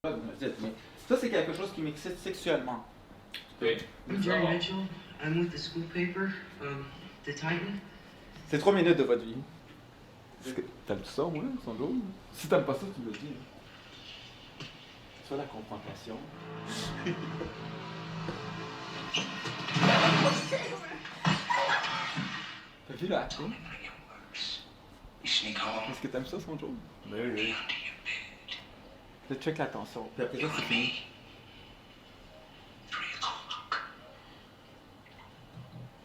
Pas de me dire, mais ça, c'est quelque chose qui m'excite sexuellement. Oui. Jerry Mitchell. I'm with the school paper, the Titan. C'est 3 minutes de votre vie. T'aimes ça, moi, son drôle? Si t'aimes pas ça, tu me le dis. Hein. Tu vois la confrontation. T'as vu le acting? Est-ce que t'aimes ça, son drôle? Oui, oui. Là, check l'attention. Puis après ça, c'est fini.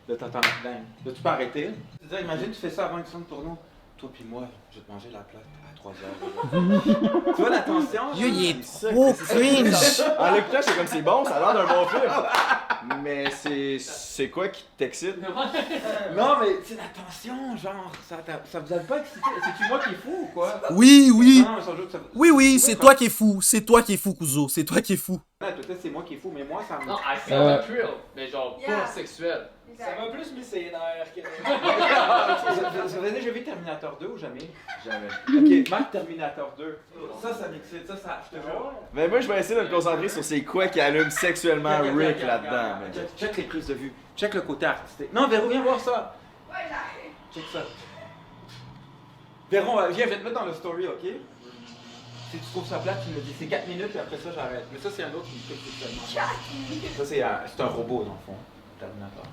Là, t'entends la dingue. Là, tu peux arrêter. C'est-à-dire, imagine, tu fais ça avant une scène porno. Toi puis moi, je vais te manger la plate à 3 heures. Tu vois la tension? Yo, il est trop cringe! En l'écoutant, c'est comme c'est bon, ça a l'air d'un bon film. Mais c'est quoi qui t'excite? Non, mais c'est la tension, genre, ça vous a pas excité? C'est-tu moi qui est fou ou quoi? Oui, oui! Non, sans doute, ça... Oui, c'est toi qui es fou. C'est toi qui es fou, Kuzo. C'est toi qui es fou. Ouais, peut-être c'est moi qui est fou, mais moi, ça me... Non, I feel the thrill, mais genre Yeah. pas sexuel. Ça m'a plus mis ses nerfs que... Vous avez déjà vu Terminator 2 ou jamais? Jamais. Ok, Marc Terminator 2. Ça m'excite, ça, je te jure. Mais moi, je vais essayer de me concentrer sur c'est quoi qui allume sexuellement Rick là-dedans. mais- Check les prises de vue. Check le côté artistique. Non, Véro, viens voir ça. Ouais, j'arrive. Check ça. Véro, viens, je vais te mettre dans le story, ok? Si tu trouves ça plate, tu me le dis. C'est 4 minutes et après ça, j'arrête. Mais ça, c'est un autre qui me fait sexuellement. Ça, c'est un robot, dans le fond. Terminator.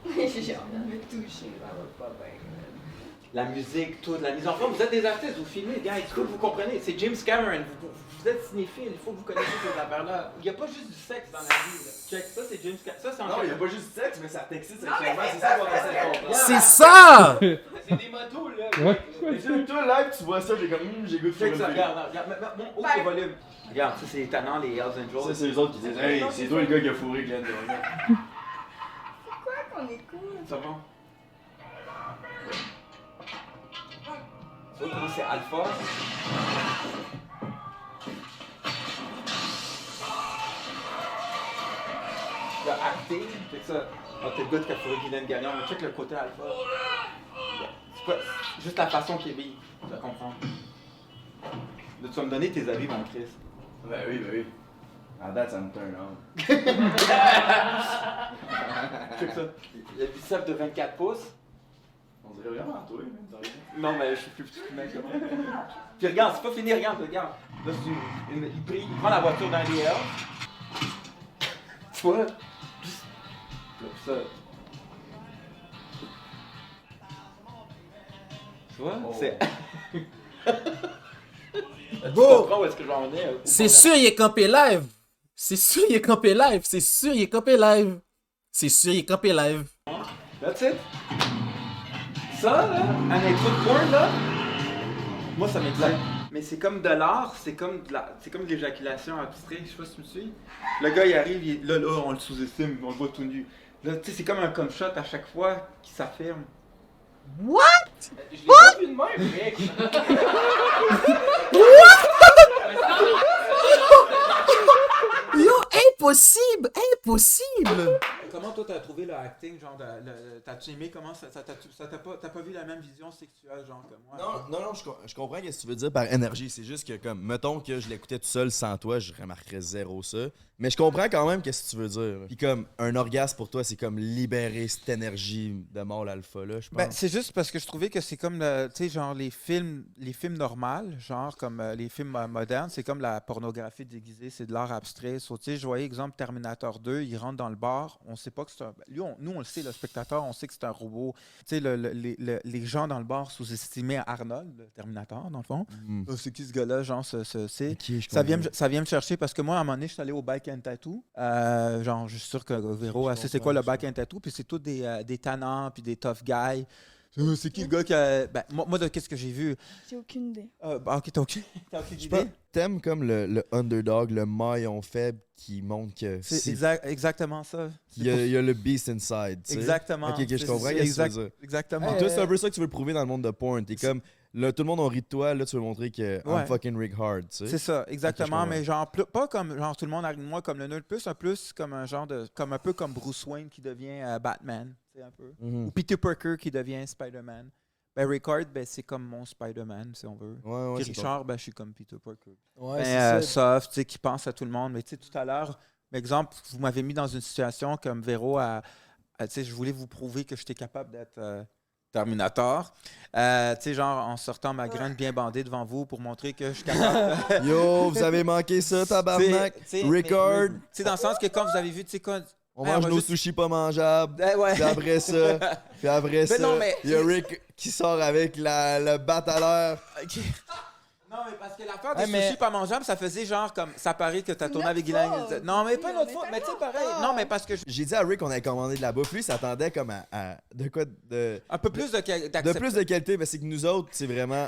J'ai envie de me toucher, ça va pas bien. La musique, toute la mise en forme. Vous êtes des artistes, vous filmez, gars, il faut que vous compreniez. C'est James Cameron, vous êtes cinéphile, il faut que vous connaissiez ces affaires-là. Il n'y a pas juste du sexe dans la vie. Là. Check, ça c'est James Cameron. Ça c'est en Non, il n'y a pas juste du sexe, mais ça t'excite sexuellement, mais c'est ça qu'on essaie de comprendre. C'est ça! C'est des motos, là. Ouais. Mais tu toi, live, tu vois ça, j'ai comme, j'ai goût de Check ça, filmer. regarde. Mon haut le volume. Regarde, ça c'est les tannants, les Hells Angels. Ça, c'est les autres qui disent, hey, c'est toi le gars qui a fourré Glenn Durant. Quoi qu'on écoute? Ça va? Tu vois comment c'est alpha? Le acting, check ça. Ah, t'es le gars qui a fourré Guylaine Gagnon, mais check le côté alpha. C'est pas juste la façon qu'il est mis, tu vas comprendre. Là, tu vas me donner tes avis, mon Chris. Ben oui. À date, ça me turn on. Check ça. Le biceps de 24 pouces. On dirait vraiment toi, même, t'as rien. Non, mais je suis plus petit que mec, comment? Puis regarde, c'est pas fini, regarde. Là, il prend la voiture dans les airs. Tu vois? Ça. Tu vois? Oh. C'est. Tu Bon. comprends où est-ce que j'en ai? C'est sûr, il est campé live. C'est sûr, il est campé live. C'est sûr, il est campé live. C'est sûr, il est campé live. That's it. Ça, là, un intro de porn, là, moi, ça m'excite. Mais c'est comme de l'art, c'est comme de l'éjaculation abstraite, je sais pas si tu me suis. Le gars, il arrive, là, on le sous-estime, on le voit tout nu. Là, tu sais, c'est comme un come shot à chaque fois qui s'affirme. What? Je l'ai pas vu de même, mec. Yo, impossible! Comment toi, t'as trouvé le acting, genre, t'as-tu aimé, comment t'as pas vu la même vision sexuelle, genre, que moi? Non, je comprends ce que tu veux dire par énergie. C'est juste que, comme, mettons que je l'écoutais tout seul sans toi, je remarquerais zéro ça. Mais je comprends quand même ce que tu veux dire. Puis, comme, un orgasme pour toi, c'est comme libérer cette énergie de mort alpha là, je pense. Ben, c'est juste parce que je trouvais que c'est comme, tu sais, genre les films normaux, genre comme les films modernes, c'est comme la pornographie déguisée, c'est de l'art abstrait. So, tu sais, je voyais, exemple, Terminator 2, il rentre dans le bar, on sait pas que c'est un... Lui, nous, on le sait, le spectateur, on sait que c'est un robot. Tu sais, les gens dans le bar sous-estimaient Arnold, le Terminator, dans le fond. C'est qui ce gars-là, genre, c'est... Ok, je Ça comprends. vient me chercher parce que moi, à un moment donné, je suis allé au Bike and Tattoo. Genre, je suis sûr que Véro, elle sait c'est quoi le Bike and Tattoo. Puis c'est tous des tannants, puis des tough guys. C'est qui le gars qui a... Ben, moi qu'est-ce que j'ai vu? J'ai aucune idée. Ok, t'as aucune Je pense- idée? T'aimes comme le underdog, le maillon faible qui montre que C'est exactement ça. il y a le beast inside. Tu sais. Exactement. Ok, je C'est- comprends c'est ce que tu veux dire. Exactement. Et toi, c'est un peu ça que tu veux prouver dans le monde de porn. T'es comme, là, tout le monde en rit de toi, là, tu veux montrer que Ouais. I'm fucking Rick Hard, tu sais. C'est ça, exactement. Ok, je Mais genre, pas comme genre tout le monde arrive de moi comme le nerd, plus comme un genre de. Comme un peu comme Bruce Wayne qui devient Batman. Tu sais, un peu. Mhm. Ou Peter Parker qui devient Spider-Man. Ben, Ricard, ben, c'est comme mon Spider-Man, si on veut. Ouais, Puis c'est Richard, ben, je suis comme Peter Parker. Ouais, Ben, c'est ça. soft, tu sais, qui pense à tout le monde. Mais tu sais, tout à l'heure, par exemple, vous m'avez mis dans une situation comme Véro tu sais, je voulais vous prouver que j'étais capable d'être Terminator. Tu sais, genre, en sortant ma graine bien bandée devant vous pour montrer que je suis capable. Yo, vous avez manqué ça, tabarnak. Tu sais, Ricard. Tu sais, dans le sens que quand vous avez vu, tu sais, quand. On Ouais, mange on va nos juste- sushis pas mangeables. Ouais. Puis après ça, Mais non, mais- il y a Rick qui sort avec le bat à l'heure. Ok. Non, mais parce que l'affaire des Ouais, mais- sushis pas mangeables, ça faisait genre comme. Ça paraît que t'as tourné Notre avec Guylaine. faute. Non, mais pas Oui, notre on faute. était Mais tu sais, en pareil. retard. Non, mais parce que. J'ai dit à Rick qu'on avait commandé de la bouffe. Lui, il s'attendait comme à de quoi Un peu plus de de plus de qualité. Mais c'est que nous autres, c'est vraiment.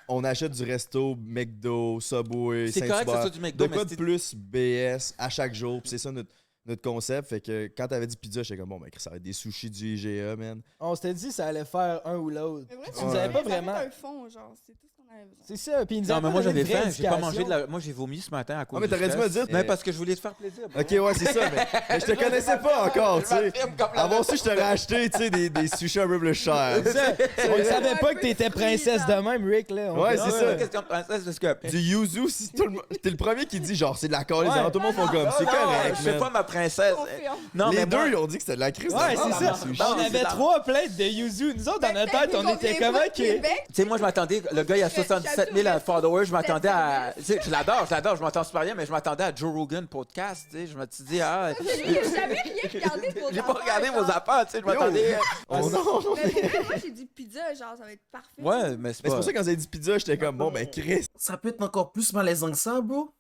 On achète du resto, McDo, Subway, C'est correct que ce Saint-Hubert. soit du McDo, De mais quoi de c'est- plus BS à chaque jour. Puis c'est ça notre concept. Fait que quand t'avais dit pizza, j'étais comme bon, ben ça va être des sushis du IGA, man. On s'était dit ça allait faire un ou l'autre. Mais vrai, Tu nous avais pas ça vraiment. fait un fond, genre, c'est tout ce qu'on avait besoin. C'est ça, puis ils nous Non, avaient mais pas moi donné j'avais de vraie faim. J'ai pas mangé de indication. la. Moi j'ai vomi ce matin à cause Ah, mais du t'aurais dû stress. me dire. Mais parce que je voulais te faire plaisir. bro. Ok, ouais, c'est ça. Mais je te connaissais pas encore, tu sais. Avant ça, je t'aurais acheté, tu sais, des sushis un peu plus chers. On savait pas que t'étais princesse de même, Rick, là. On Ouais, fait- c'est ça. Question de princesse, parce que. Du yuzu, si tout le monde. T'es le premier qui dit genre c'est de la colle, Ouais. tout le monde font comme c'est Non, correct. je suis man. pas ma princesse. Confirme. Non, Les mais deux, moi- ils ont dit que c'était de la crise. Ouais, de c'est merde, ça. le sushi. On avait 3 plates de yuzu. Nous autres, dans notre tête, on était comme ok. Tu sais, moi, je m'attendais. Le gars, il a Je- 77 000 j'adore- followers. Je m'attendais à. Cette Tu sais, je l'adore, je m'entends super bien, mais je m'attendais à Joe Rogan podcast. Tu sais, je me suis dit, ah. J'ai jamais rien regardé de vos J'ai pas regardé affaires, vos genre. affaires, tu sais, je m'attendais. Oh non! Mais pour vrai, moi, j'ai dit pizza, genre, ça va être parfait. Ouais, mais c'est Mais c'est pas. pour ça que quand vous avez dit pizza, j'étais comme bon, ben Chris. Ça peut être encore plus malaisant que ça, bro.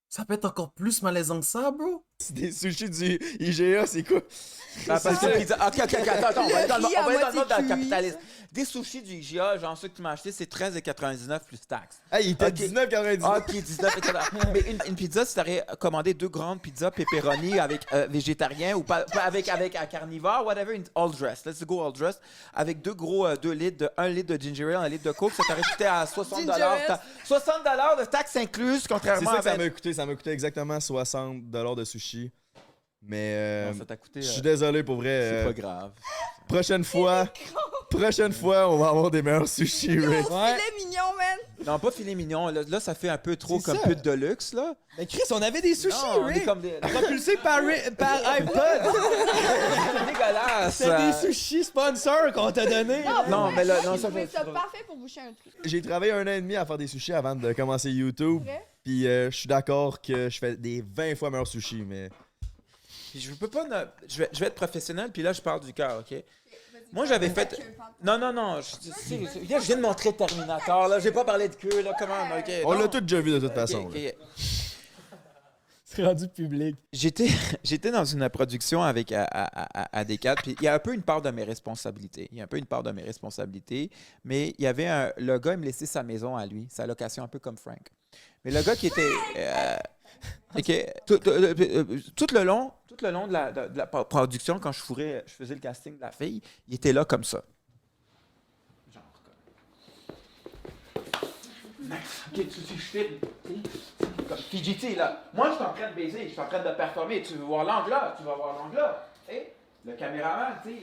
Ça peut être encore plus malaisant que ça, bro. C'est des sushis du IGA, c'est quoi? Ah, parce que pizza. Ok, attends, on va aller dans le Le riz à on va aller dans le moitié mode de la cuit. capitalisme. Des sushis du IGA, genre ceux que tu m'as acheté, c'est 13,99 plus taxes. Hey, il était Ok. 19,99. Ah, ok, 19,99. Mais une pizza, si t'aurais commandé 2 grandes pizzas pepperoni avec végétarien ou pas avec un carnivore, whatever, une all dress. Let's go all dress. Avec 2 litres, 1 litre de ginger ale, 1 litre de coke, ça t'aurait coûté à 60 Ginger ale. 60 de taxes incluses, C'est contrairement ça à que ça m'a coûté. Ça m'a coûté exactement 60$ de sushi. Mais Non, ça t'a coûté. je suis désolé pour vrai. C'est pas grave. Prochaine fois, on va avoir des meilleurs sushis, Rick. Ouais. Filet mignon, man. Non, pas filet mignon. Là, ça fait un peu trop C'est comme ça. pute de luxe, là. Mais Chris, on avait des sushis, Non, on est Rick. comme des. Propulsés par iPod. C'est dégueulasse. C'est des sushis sponsors qu'on t'a donné. Non, mais là, non, J'ai ça trouvé fait. ça parfait pour boucher un trou. J'ai travaillé 1 an et demi à faire des sushis avant de commencer YouTube. Vrai? Puis je suis d'accord que je fais des 20 fois meilleurs sushis, mais. Puis je peux pas. Je vais être professionnel, puis là, je parle du cœur, OK? Moi, j'avais fait. Non. Je viens de montrer Terminator, là. J'ai pas parlé de queue, là. Comment? OK. On non. l'a tous déjà vu de toute OK, façon. OK. là. C'est rendu public. J'étais dans une production avec AD4, puis il y a un peu une part de mes responsabilités. Mais il y avait le gars, il me laissait sa maison à lui, sa location, un peu comme Frank. Mais le gars qui était... OK, tout le long de la production, quand je faisais le casting de la fille, il était là comme ça. Genre comme... OK, je filme. Comme Fidjiti, là. Moi, je suis en train de baiser, je suis en train de performer. Tu veux voir l'angle là, tu vas voir l'angle là. Tu sais, le caméraman, tu sais,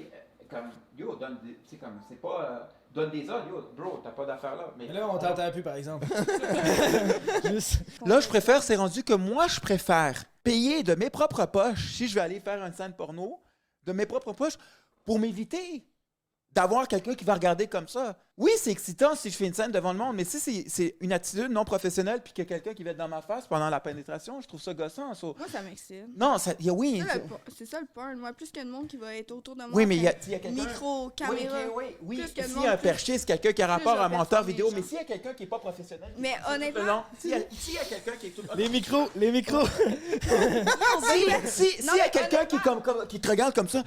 comme, yo, donne des, tu sais, comme, c'est pas, donne des ordres, yo, bro, t'as pas d'affaires là. Mais Mais là, on t'entend plus, par exemple. Juste. là, c'est rendu que moi, je préfère payer de mes propres poches si je vais aller faire une scène porno, de mes propres poches, pour m'éviter d'avoir quelqu'un qui va regarder comme ça. Oui, c'est excitant si je fais une scène devant le monde, mais si c'est une attitude non professionnelle puis qu'il y a quelqu'un qui va être dans ma face pendant la pénétration, je trouve ça gossant. So- Moi, ça m'excite. Non, oui. C'est ça le porn. Moi, plus qu'il y a de monde qui va être autour de moi. Oui, mais il y a avec quelqu'un... micro, caméra. Oui. Plus que le S'il monde, y a un plus- perché, c'est quelqu'un qui a plus rapport je à un vais monteur performer, vidéo, genre. mais s'il y a quelqu'un qui n'est pas professionnel... Mais honnêtement, Non, s'il y a quelqu'un qui est tout... Les micros. S'il Non, y a mais quelqu'un qui te regarde comme ça...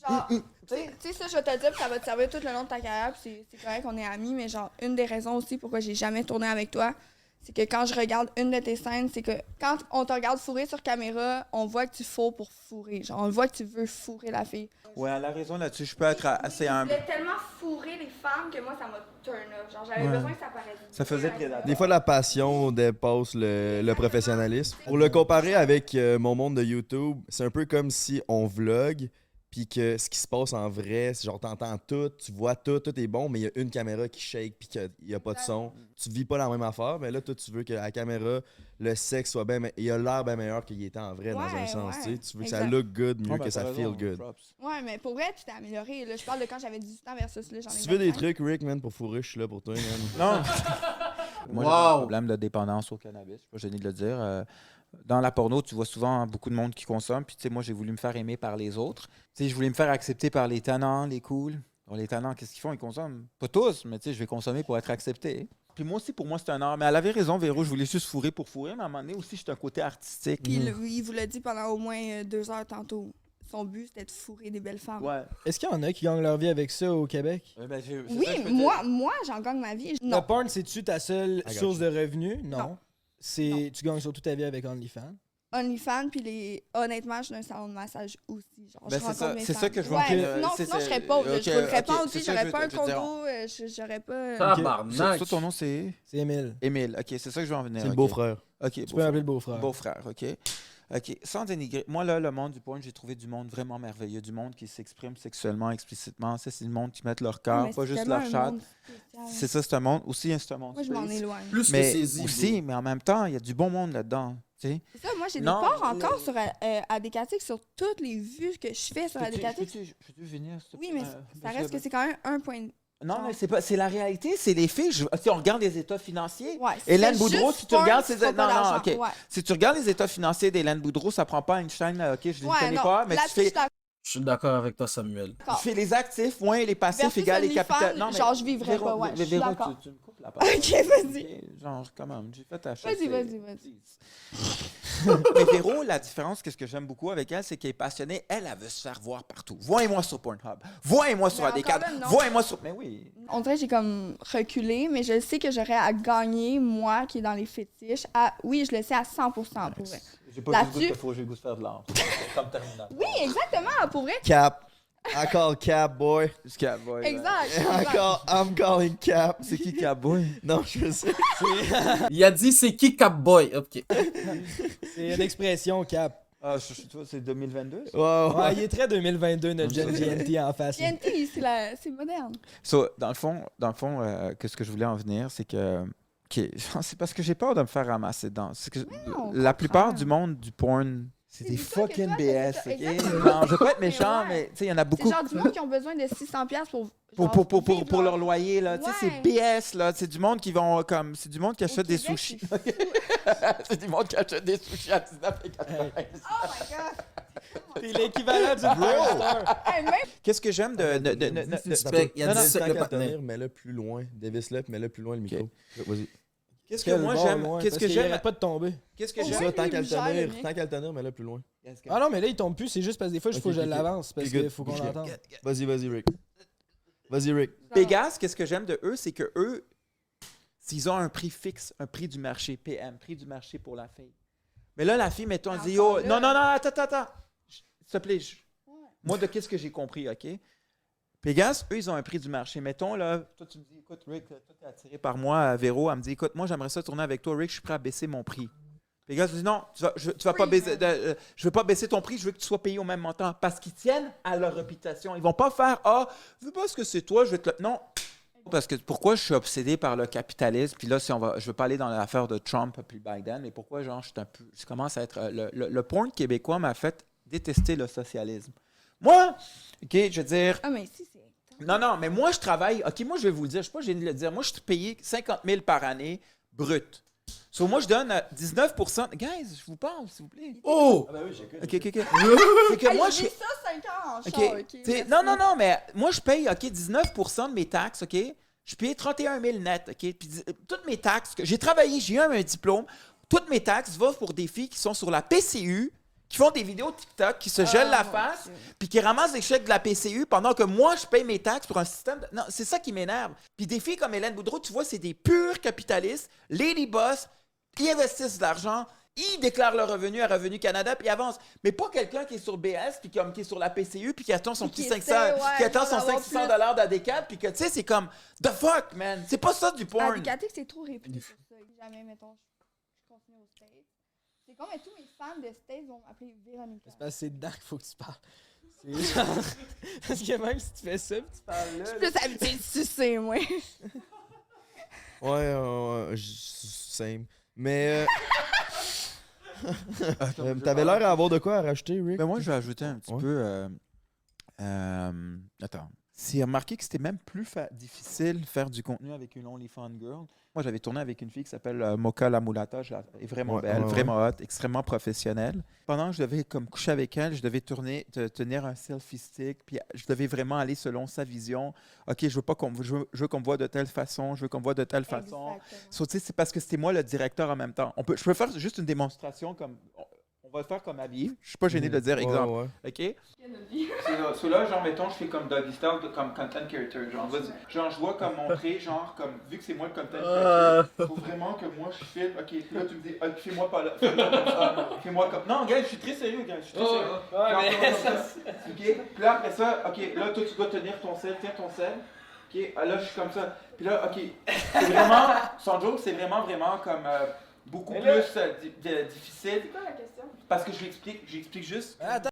genre, tu sais, ça, je vais te le dire, puis ça va te servir tout le long de ta carrière, puis c'est correct qu'on est amis, mais genre, une des raisons aussi pourquoi j'ai jamais tourné avec toi, c'est que quand je regarde une de tes scènes, c'est que quand on te regarde fourrer sur caméra, on voit que tu fourres pour fourrer. Genre, on voit que tu veux fourrer la fille. Ouais, elle a raison là-dessus. Je peux être assez Je humble. voulais tellement fourrer les femmes que moi, ça m'a turn off. Genre, j'avais Ouais. besoin que ça paraisse. Ça faisait prédateur. Des fois, la passion dépasse le professionnalisme. Pour le comparer avec mon monde de YouTube, c'est un peu comme si on vlog, puis que ce qui se passe en vrai, c'est genre t'entends tout, tu vois tout est bon, mais il y a une caméra qui shake puis qu'il n'y a pas de son. Tu vis pas la même affaire, mais là, toi, tu veux que la caméra, le sexe soit bien, il a l'air bien meilleur qu'il était en vrai dans un sens, tu sais. Tu veux que ça exact. look good mieux Ouais, ben, que ça t'as feel raison, good. props. Ouais, mais pour vrai, tu t'es amélioré. Là, je parle de quand j'avais 18 ans versus là, j'en ai Si tu veux des 25. trucs, Rick, man, pour fourrer, je suis là pour toi, man. Non. Moi, j'ai Wow. un problème de dépendance au cannabis. Je suis pas gêné de le dire. Dans la porno, tu vois souvent beaucoup de monde qui consomme. Puis, tu sais, moi, j'ai voulu me faire aimer par les autres. Tu sais, je voulais me faire accepter par les tannants, les cools. Alors, les tannants, qu'est-ce qu'ils font? Ils consomment. Pas tous, mais tu sais, je vais consommer pour être accepté. Puis moi aussi, pour moi, c'est un art. Mais elle avait raison, Véro, je voulais juste fourrer pour fourrer. Mais à un moment donné aussi, j'ai un côté artistique. Puis il vous l'a dit pendant au moins 2 heures tantôt. Son but, c'était de fourrer des belles femmes. Ouais. Est-ce qu'il y en a qui gagnent leur vie avec ça au Québec? Ben, c'est Oui, ça que je peux moi, j'en gagne ma vie. Le Non. porn, c'est-tu ta seule I got source you. de revenus? Non. Non. C'est tu gagnes surtout ta vie avec OnlyFans. OnlyFans, puis honnêtement, je suis dans un salon de massage aussi. Genre, Ben, je c'est rencontre ça- mes c'est ça femmes. que je veux Ouais, dire. sinon, C'est- sinon je c'est- serais pauvre. ok, Je roulerais ok, pas c'est aussi, ça, j'aurais je pas un veux dire. condo, j'aurais pas... Tabarnak. Ça, ton nom, c'est C'est Émile. Émile. OK, c'est ça que je veux en venir. C'est le ok. beau-frère. OK, Tu peux m'appeler le beau-frère. Beau-frère, OK. OK, sans dénigrer. Moi, là, le monde du porn, j'ai trouvé du monde vraiment merveilleux. Du monde qui s'exprime sexuellement, explicitement. Ça, c'est du monde qui met leur cœur, Mais pas c'est juste tellement leur un chat. monde spécial. C'est ça, c'est un monde. Aussi, c'est un monde. Moi, je m'en space. éloigne. Plus que Mais saisi. aussi, mais en même temps, il y a du bon monde là-dedans. Tu sais. C'est ça, moi, j'ai des Non, parts le- encore sur Adécatique, sur toutes les vues que je fais sur Adécatique. Peux-tu venir? s'il te Oui, plaît? mais ça reste que c'est quand même un point... Non, mais c'est pas. C'est la réalité, c'est les filles. Si on regarde les états financiers. Ouais, Hélène c'est Boudreau, juste si tu porn, regardes tu ses. feras Non, pas non, d'argent. OK. Ouais. Si tu regardes les états financiers d'Hélène Boudreau, ça prend pas une chaîne, OK, je ne Ouais, connais non, pas, mais tu là-dessus, je fais. suis d'accord. Je suis d'accord avec toi, Samuel. Tu fais les actifs, moins les passifs Versus égale les OnlyFans, capitaux. genre, je vivrais pas, ouais, je suis Véro, d'accord. tu me coupes la parole. OK, vas-y. Ok, genre, quand même, j'ai fait ta chaise. Vas-y. Mais Véro, la différence, qu'est-ce que j'aime beaucoup avec elle, c'est qu'elle est passionnée. Elle veut se faire voir partout. Voyez-moi sur Pornhub. Voyez-moi sur Mais encore AD4. là, non. Voyez-moi sur. Mais oui. On dirait que j'ai comme reculé, mais je sais que j'aurais à gagner, moi, qui est dans les fétiches. Oui, je le sais à 100% pour vrai. J'ai pas Là-dessus- juste goût de j'ai le goût de faire de l'art. Comme terminal. Oui, exactement, pour vrai. Cap. I call Cap, boy. Exact. I'm calling Cap. C'est qui Cowboy? Non, je sais. Il a dit c'est qui Capboy? Ok. C'est une expression, Cap. Ah, toi, c'est 2022? ça? Ouais, Ouais, il est très 2022, notre jeune GNT en face. là. TNT, c'est moderne. So, dans le fond, qu'est-ce que je voulais en venir, c'est que. OK, c'est parce que j'ai peur de me faire ramasser dedans. C'est que non, la au plupart contraire. du monde du porn, c'est C'est des du ça que fucking toi, BS. c'est ça, OK? exactement. Non, je veux pas être Mais méchant, ouais. mais tu sais, il y en a C'est beaucoup. genre du monde qui ont besoin de 600$ pour... Pour leur loyer, là. Tu sais, c'est Ouais. BS, là. C'est du monde qui vont comme. C'est du monde qui achète des Québec, sushis. c'est fou. C'est du monde qui achète des sushis à 19,90. Oh my God! C'est l'équivalent du Bro! Hey, même Qu'est-ce que j'aime de. Il y a Non, non, 17 Tant le qu'à le partenaire. tenir, mets-le plus loin. Dévisse-le, mets-le plus loin le micro. Vas-y. Qu'est-ce que moi j'aime? Qu'est-ce que j'aime? pas de tomber. Qu'est-ce que Au j'aime? moins, Ça, tant lui, qu'à le il gère le tenir, mien. tant qu'à le tenir, mets-le plus loin. Ah non, mais là, il tombe plus. C'est juste parce que des fois, il faut Ok, que je ok. l'avance. Parce Ok, good. qu'il faut qu'on Ok. l'entende. Vas-y, Rick. Vas-y, Rick. Pégase, qu'est-ce que j'aime de eux, c'est que eux, s'ils ont un prix fixe, un prix du marché, PM, prix du marché pour la fille. Mais là, la fille, mettons, elle dit, Encore oh, là. non, attends. S'il te plaît, moi, de qu'est-ce que j'ai compris, OK? Pégase, eux, ils ont un prix du marché. Mettons, là, toi, tu me dis, écoute, Rick, toi, t'es attiré par moi, Véro, elle me dit, écoute, moi, j'aimerais ça tourner avec toi, Rick, je suis prêt à baisser mon prix. Pégase dit, non, tu vas pas baisser, je veux pas baisser ton prix, je veux que tu sois payé au même montant. Parce qu'ils tiennent à leur réputation. Ils vont pas faire, vu parce que c'est toi, je vais te le... Non. Parce que pourquoi je suis obsédé par le capitalisme, puis là, je veux pas aller dans l'affaire de Trump puis Biden, mais pourquoi, genre, je commence à être... Le porn québécois m'a fait détester le socialisme. Moi, OK, je veux dire... Ah, mais si, c'est... Non, mais moi, je travaille... OK, moi, je vais vous le dire, je suis pas gêné de le dire. Moi, je suis payé 50 000 par année, brut. So, moi, je donne 19 %... Guys, je vous parle, s'il vous plaît. Oh! Ah ben oui, j'écoute. OK. C'est que Hey, moi, je je... vis ça 5 ans en OK. char, OK? T'sais, merci. non, mais moi, je paye 19 de mes taxes, OK? Je paye 31 000 net, OK? Puis toutes mes taxes, j'ai travaillé, j'ai eu un diplôme, toutes mes taxes vont pour des filles qui sont sur la PCU, qui font des vidéos TikTok, qui se gèlent la mon face, Dieu. puis qui ramassent des chèques de la PCU pendant que moi, je paye mes taxes pour un système de... Non, c'est ça qui m'énerve. Puis des filles comme Hélène Boudreau, tu vois, c'est des purs capitalistes, lady boss, ils investissent de l'argent, ils déclarent leur revenu à Revenu Canada, puis ils avancent. Mais pas quelqu'un qui est sur BS, puis qui est sur la PCU, puis qui attend son Puis petit qui 500, essaie, ouais, qui attend son d'en avoir 500 plus. d'AD4, puis que, tu sais, c'est comme, the fuck, man. C'est pas ça du porn. Adécatique, c'est trop réputé pour ça. Jamais, mettons, je continue au States. C'est comme tous mes fans de States vont m'appeler Véronica. C'est parce que c'est dedans qu'il faut que tu parles. C'est genre... Parce que même si tu fais ça pis tu parles là... Je suis plus habituée de sucer, moi. Ouais, same. Mais. T'avais l'air à avoir de quoi à rajouter, Rick? Ben moi, je vais ajouter un petit Ouais. peu. Attends. C'est remarqué que c'était même plus difficile de faire du contenu avec une OnlyFans girl. Moi, j'avais tourné avec une fille qui s'appelle Mocha La Mulata. Elle est vraiment Ouais, belle, ouais, vraiment hot, extrêmement professionnelle. Pendant que je devais comme coucher avec elle, je devais tenir un selfie stick, puis je devais vraiment aller selon sa vision. OK, je veux pas je veux qu'on me voit de telle façon, je veux qu'on me voit de telle façon. Exactement. So, tu sais, c'est parce que c'était moi le directeur en même temps. Je peux faire juste une démonstration comme... On va le faire comme habillé. Je suis pas gêné de le dire, exemple. Ouais. OK? C'est là, genre, mettons, je fais comme doggy style, comme content creator. Genre, je dois comme montrer, genre, comme, vu que c'est moi le content creator, faut vraiment que moi je filme. OK, puis là, tu me dis, ah, fais-moi pas là. Fais-moi comme ça. Fais-moi comme. Non, gars, je suis très sérieux, gars. Je suis très sérieux. Ouais, Genre, mais comme ça. OK? Puis là, après ça, OK, là, toi, tu dois tenir ton sel. Tiens ton sel. OK, là, je suis comme ça. Puis là, OK, c'est vraiment, sans joke, c'est vraiment comme beaucoup Mais plus là- difficile. C'est quoi la question? Parce que j'explique juste. attends.